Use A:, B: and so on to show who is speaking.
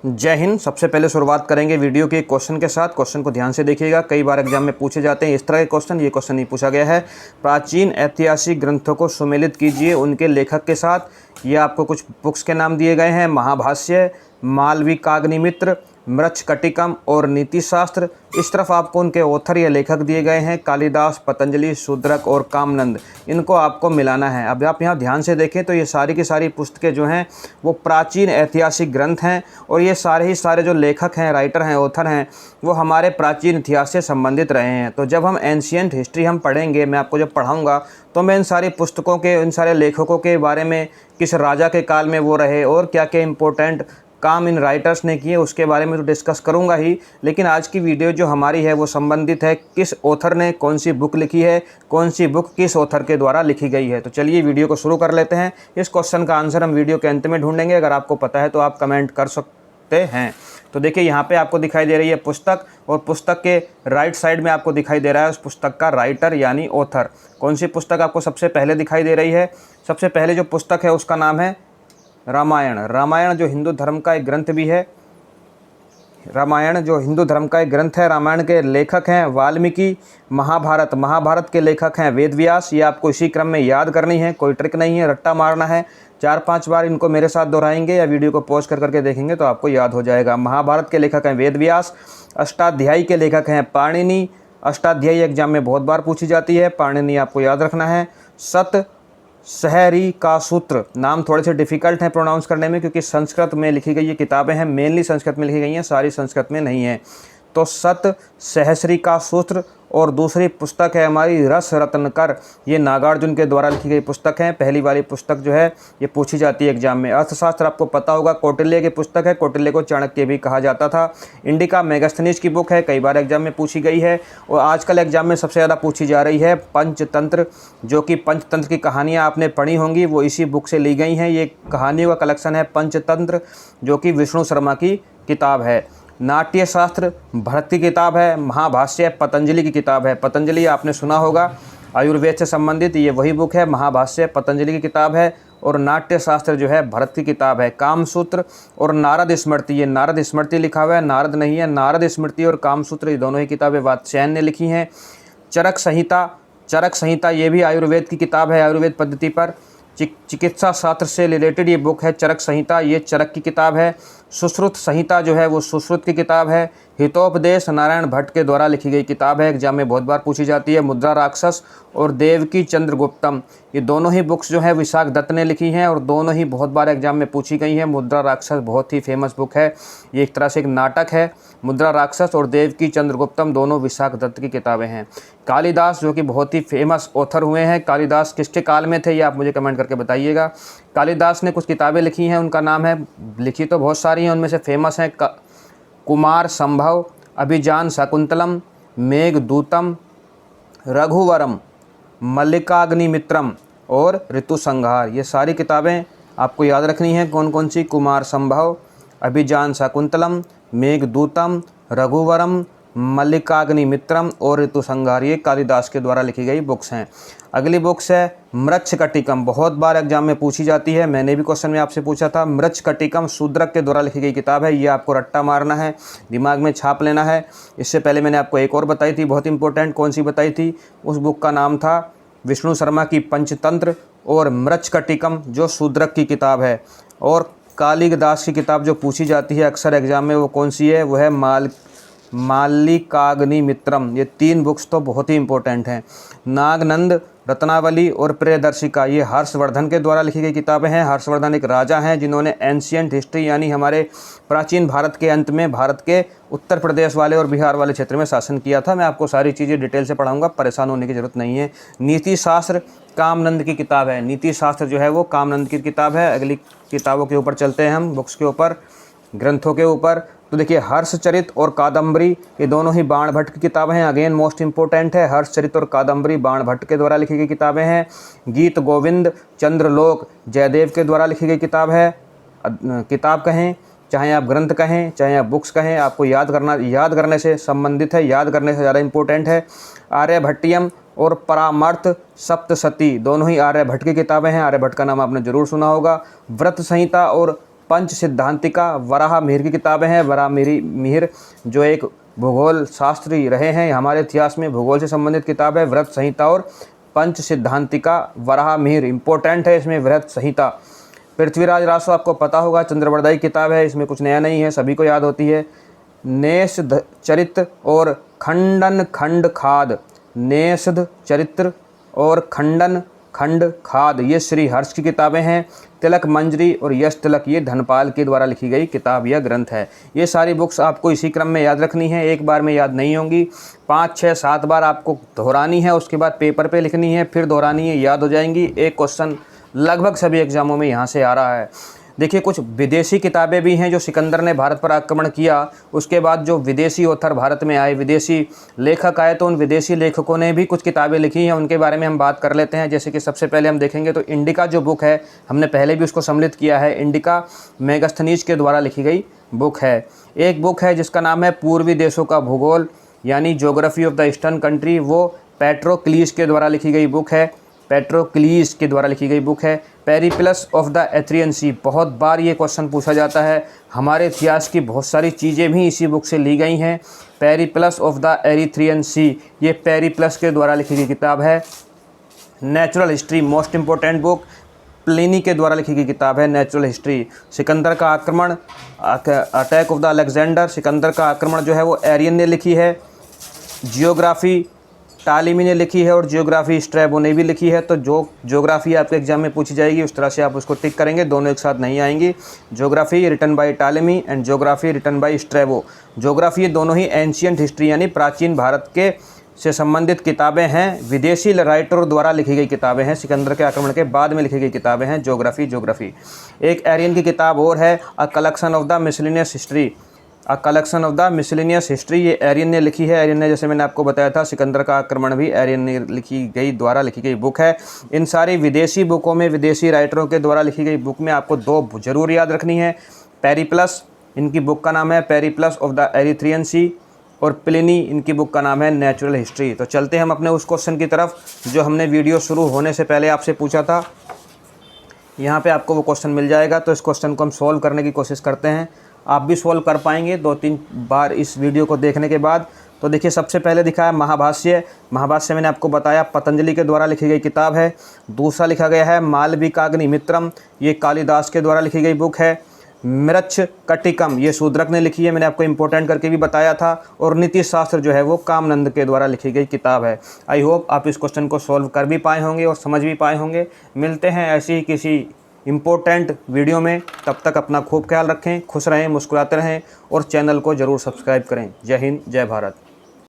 A: जय हिंद। सबसे पहले शुरुआत करेंगे वीडियो के क्वेश्चन के साथ। क्वेश्चन को ध्यान से देखिएगा, कई बार एग्जाम में पूछे जाते हैं इस तरह के क्वेश्चन। ये क्वेश्चन नहीं पूछा गया है। प्राचीन ऐतिहासिक ग्रंथों को सुमेलित कीजिए उनके लेखक के साथ। ये आपको कुछ बुक्स के नाम दिए गए हैं: महाभाष्य, मालविकाग्निमित्र, मृच्छकटिकम और नीतिशास्त्र। इस तरफ आपको उनके ऑथर या लेखक दिए गए हैं: कालिदास, पतंजलि, शूद्रक और कामनंद। इनको आपको मिलाना है। अब आप यहाँ ध्यान से देखें तो ये सारी की सारी पुस्तकें जो हैं वो प्राचीन ऐतिहासिक ग्रंथ हैं, और ये सारे ही सारे जो लेखक हैं, राइटर हैं, ऑथर हैं, वो हमारे प्राचीन इतिहास से संबंधित रहे हैं। तो जब हम एंशियंट हिस्ट्री हम पढ़ेंगे, मैं आपको जब पढ़ाऊँगा तो मैं इन सारी पुस्तकों के, इन सारे लेखकों के बारे में, किस राजा के काल में वो रहे और क्या क्या इम्पोर्टेंट काम इन राइटर्स ने किए, उसके बारे में तो डिस्कस करूंगा ही। लेकिन आज की वीडियो जो हमारी है वो संबंधित है किस ऑथर ने कौन सी बुक लिखी है, कौन सी बुक किस ऑथर के द्वारा लिखी गई है। तो चलिए वीडियो को शुरू कर लेते हैं। इस क्वेश्चन का आंसर हम वीडियो के अंत में ढूंढेंगे। अगर आपको पता है तो आप कमेंट कर सकते हैं। तो देखिए यहाँ पे आपको दिखाई दे रही है पुस्तक, और पुस्तक के राइट साइड में आपको दिखाई दे रहा है उस पुस्तक का राइटर यानी ऑथर। कौन सी पुस्तक आपको सबसे पहले दिखाई दे रही है? सबसे पहले जो पुस्तक है उसका नाम है रामायण। रामायण जो हिंदू धर्म का एक ग्रंथ भी है। रामायण जो हिंदू धर्म का एक ग्रंथ है। रामायण के लेखक हैं वाल्मीकि। महाभारत के लेखक हैं वेदव्यास। ये आपको इसी क्रम में याद करनी है, कोई ट्रिक नहीं है, रट्टा मारना है। 4-5 बार इनको मेरे साथ दोहराएंगे या वीडियो को पॉज कर करके देखेंगे तो आपको याद हो जाएगा। महाभारत के लेखक हैं वेदव्यास। अष्टाध्यायी के लेखक हैं पाणिनि। अष्टाध्यायी एग्जाम में बहुत बार पूछी जाती है, पाणिनि आपको याद रखना है। सत सहरी का सूत्र, नाम थोड़े से डिफ़िकल्ट हैं प्रोनाउंस करने में क्योंकि संस्कृत में लिखी गई ये किताबें हैं, मेनली संस्कृत में लिखी गई हैं, सारी संस्कृत में नहीं है। तो सत सहस्री का सूत्र। और दूसरी पुस्तक है हमारी रस रत्नकर। ये नागार्जुन के द्वारा लिखी गई पुस्तक है। पहली वाली पुस्तक जो है ये पूछी जाती है एग्जाम में। अर्थशास्त्र आपको पता होगा कौटिल्य की पुस्तक है। कौटिल्य को चाणक्य भी कहा जाता था। इंडिका मेगास्थनीज की बुक है, कई बार एग्जाम में पूछी गई है। और आजकल एग्जाम में सबसे ज़्यादा पूछी जा रही है पंचतंत्र, जो कि पंचतंत्र की कहानियाँ आपने पढ़ी होंगी, वो इसी बुक से ली गई हैं। ये कहानियों का कलेक्शन है पंचतंत्र, जो कि विष्णु शर्मा की किताब है। नाट्यशास्त्र भरत की किताब है। महाभाष्य पतंजलि की किताब है। पतंजलि आपने सुना होगा, आयुर्वेद से संबंधित ये वही बुक है। महाभाष्य पतंजलि की किताब है। और नाट्यशास्त्र जो है भरत की किताब है। कामसूत्र और नारद स्मृति, ये नारद स्मृति लिखा हुआ है, नारद नहीं है। नारद स्मृति और कामसूत्र ये दोनों ही किताबें वात्स्यायन ने लिखी हैं। चरक संहिता ये भी आयुर्वेद की किताब है, आयुर्वेद पद्धति पर चिकित्सा शास्त्र से रिलेटेड ये बुक है चरक संहिता, ये चरक की किताब है। सुश्रुत संहिता जो है वो सुश्रुत की किताब है। हितोपदेश नारायण भट्ट के द्वारा लिखी गई किताब है, एग्जाम में बहुत बार पूछी जाती है। मुद्रा राक्षस और देवकी चंद्रगुप्तम, ये दोनों ही बुक्स जो है विशाख दत्त ने लिखी हैं और दोनों ही बहुत बार एग्जाम में पूछी गई हैं। मुद्रा राक्षस बहुत ही फेमस बुक है, ये एक तरह से एक नाटक है। मुद्रा राक्षस और देवकी चंद्रगुप्तम दोनों विशाख दत्त की किताबें हैं। कालिदास जो कि बहुत ही फेमस ऑथर हुए हैं। कालिदास किसके काल में थे ये आप मुझे कमेंट करके बताइएगा। कालिदास ने कुछ किताबें लिखी हैं, उनका नाम है, लिखी तो बहुत सारी हैं, उनमें से फेमस हैं कुमार संभव, अभिजान शाकुंतलम, मेघदूतम, रघुवरम, मल्लिकाग्निमित्रम और ऋतुसंहार। ये सारी किताबें आपको याद रखनी है। कौन कौन सी? कुमार संभव, अभिजान शाकुंतलम, मेघदूतम, रघुवरम, मल्लिकाग्निमित्रम और ऋतुसंहार, ये कालिदास के द्वारा लिखी गई बुक्स हैं। अगली बुक्स है मृच्छकटिकम, बहुत बार एग्जाम में पूछी जाती है, मैंने भी क्वेश्चन में आपसे पूछा था। मृच्छकटिकम शूद्रक के द्वारा लिखी गई किताब है, ये आपको रट्टा मारना है, दिमाग में छाप लेना है। इससे पहले मैंने आपको एक और बताई थी बहुत इंपॉर्टेंट, कौन सी बताई थी? उस बुक का नाम था विष्णु शर्मा की पंचतंत्र और मृच्छकटिकम जो शूद्रक की किताब है। और कालिदास की किताब जो पूछी जाती है अक्सर एग्जाम में वो कौन सी है? वो है मालविकाग्निमित्रम। ये 3 बुक्स तो बहुत ही इंपॉर्टेंट हैं। नागनंद, रत्नावली और प्रियदर्शिका, ये हर्षवर्धन के द्वारा लिखी गई किताबें हैं। हर्षवर्धन एक राजा हैं जिन्होंने एंशियंट हिस्ट्री यानी हमारे प्राचीन भारत के अंत में भारत के उत्तर प्रदेश वाले और बिहार वाले क्षेत्र में शासन किया था। मैं आपको सारी चीज़ें डिटेल से पढ़ाऊंगा, परेशान होने की जरूरत नहीं है। नीति शास्त्र कामनंद की किताब है। नीति शास्त्र जो है वो कामनंद की किताब है। अगली किताबों के ऊपर चलते हैं हम, बुक्स के ऊपर, ग्रंथों के ऊपर। तो देखिए हर्षचरित और कादम्बरी ये दोनों ही बाण भट्ट की किताबें हैं। अगेन मोस्ट इंपॉर्टेंट है, हर्षचरित और कादम्बरी बाण भट्ट के द्वारा लिखी गई किताबें हैं। गीत गोविंद चंद्रलोक जयदेव के द्वारा लिखी गई किताब है। किताब कहें चाहे आप ग्रंथ कहें चाहे आप बुक्स कहें, आपको याद करने से संबंधित है, याद करने से ज़्यादा इंपॉर्टेंट है। आर्यभट्टियम और परामर्थ सप्तशती दोनों ही आर्यभट्ट की किताबें हैं। आर्यभट्ट का नाम आपने जरूर सुना होगा। व्रत संहिता और पंच सिद्धांतिका वराह मिहिर की किताबें हैं। वराह मिहिर जो एक भूगोल शास्त्री रहे हैं, हमारे इतिहास में भूगोल से संबंधित किताब है। व्रत संहिता और पंच सिद्धांतिका वराह मिहिर इंपॉर्टेंट है। इसमें व्रत संहिता। पृथ्वीराज रासो आपको पता होगा, चंद्रवरदायी किताब है, इसमें कुछ नया नहीं है, सभी को याद होती है। नेषध चरित्र और खंडन खंड खाद, नेषध चरित्र और खंडन खंड खाद ये श्री हर्ष की किताबें हैं। तिलक मंजरी और यश तिलक ये धनपाल के द्वारा लिखी गई किताब या ग्रंथ है। ये सारी बुक्स आपको इसी क्रम में याद रखनी है, एक बार में याद नहीं होंगी, 5, 6, 7 बार आपको दोहरानी है, उसके बाद पेपर पे लिखनी है, फिर दोहरानी है, याद हो जाएंगी। एक क्वेश्चन लगभग सभी एग्जामों में यहाँ से आ रहा है। देखिए कुछ विदेशी किताबें भी हैं। जो सिकंदर ने भारत पर आक्रमण किया उसके बाद जो विदेशी ऑथर भारत में आए, विदेशी लेखक आए, तो उन विदेशी लेखकों ने भी कुछ किताबें लिखी हैं, उनके बारे में हम बात कर लेते हैं। जैसे कि सबसे पहले हम देखेंगे तो इंडिका जो बुक है, हमने पहले भी उसको सम्मिलित किया है, इंडिका मेगास्थनीज के द्वारा लिखी गई बुक है। एक बुक है जिसका नाम है पूर्वी देशों का भूगोल यानी geography of the eastern country, वो पेट्रोक्लीस के द्वारा लिखी गई बुक है, पेट्रोक्लीस के द्वारा लिखी गई बुक है। पेरिप्लस ऑफ द एथ्रियन सी, बहुत बार ये क्वेश्चन पूछा जाता है, हमारे इतिहास की बहुत सारी चीज़ें भी इसी बुक से ली गई हैं। पेरिप्लस ऑफ द एरिथ्रियन सी, ये पेरिप्लस के द्वारा लिखी गई किताब है। Natural history most important book, Pliny के द्वारा लिखी गई किताब है नेचुरल हिस्ट्री। सिकंदर का आक्रमण, attack of the Alexander, Sikandar का आक्रमण जो है वो एरियन ने लिखी है। जियोग्राफी टालिमी ने लिखी है और जियोग्राफी स्ट्रैबो ने भी लिखी है। तो जो ज्योग्राफी आपके एग्जाम में पूछी जाएगी उस तरह से आप उसको टिक करेंगे, दोनों एक साथ नहीं आएंगी। Geography written by Ptolemy and geography written by Strabo. Geography दोनों ही एंशियंट हिस्ट्री यानी प्राचीन भारत के से संबंधित किताबें हैं, विदेशी राइटरों द्वारा लिखी गई किताबें हैं, सिकंदर के आक्रमण के बाद में लिखी गई किताबें हैं ज्योग्राफी। एक एरियन की किताब और है, a collection of the miscellaneous history, a collection of the miscellaneous history, ये एरियन ने लिखी है। एरियन ने, जैसे मैंने आपको बताया था, सिकंदर का आक्रमण भी एरियन ने द्वारा लिखी गई बुक है। इन सारी विदेशी बुकों में, विदेशी राइटरों के द्वारा लिखी गई बुक में आपको 2 जरूर याद रखनी है। पेरिप्लस, इनकी बुक का नाम है पेरिप्लस ऑफ द एरिथ्रियन सी, और प्लिनी, इनकी बुक का नाम है नेचुरल हिस्ट्री। तो चलते हैं हम अपने उस क्वेश्चन की तरफ जो हमने वीडियो शुरू होने से पहले आपसे पूछा था। यहाँ पे आपको वो क्वेश्चन मिल जाएगा, तो इस क्वेश्चन को हम सॉल्व करने की कोशिश करते हैं। आप भी सॉल्व कर पाएंगे 2-3 बार इस वीडियो को देखने के बाद। तो देखिए सबसे पहले दिखा है महाभाष्य। महाभाष्य मैंने आपको बताया पतंजलि के द्वारा लिखी गई किताब है। दूसरा लिखा गया है मालविकाग्निमित्रम, ये कालिदास के द्वारा लिखी गई बुक है। मृच्छ कटिकम, ये शूद्रक ने लिखी है, मैंने आपको इंपॉर्टेंट करके भी बताया था। और नीति शास्त्र जो है वो कामनंद के द्वारा लिखी गई किताब है। आई होप आप इस क्वेश्चन को सॉल्व कर भी पाए होंगे और समझ भी पाए होंगे। मिलते हैं ऐसी ही किसी इम्पोर्टेंट वीडियो में, तब तक अपना खूब ख्याल रखें, खुश रहें, मुस्कुराते रहें और चैनल को ज़रूर सब्सक्राइब करें। जय हिंद, जय भारत।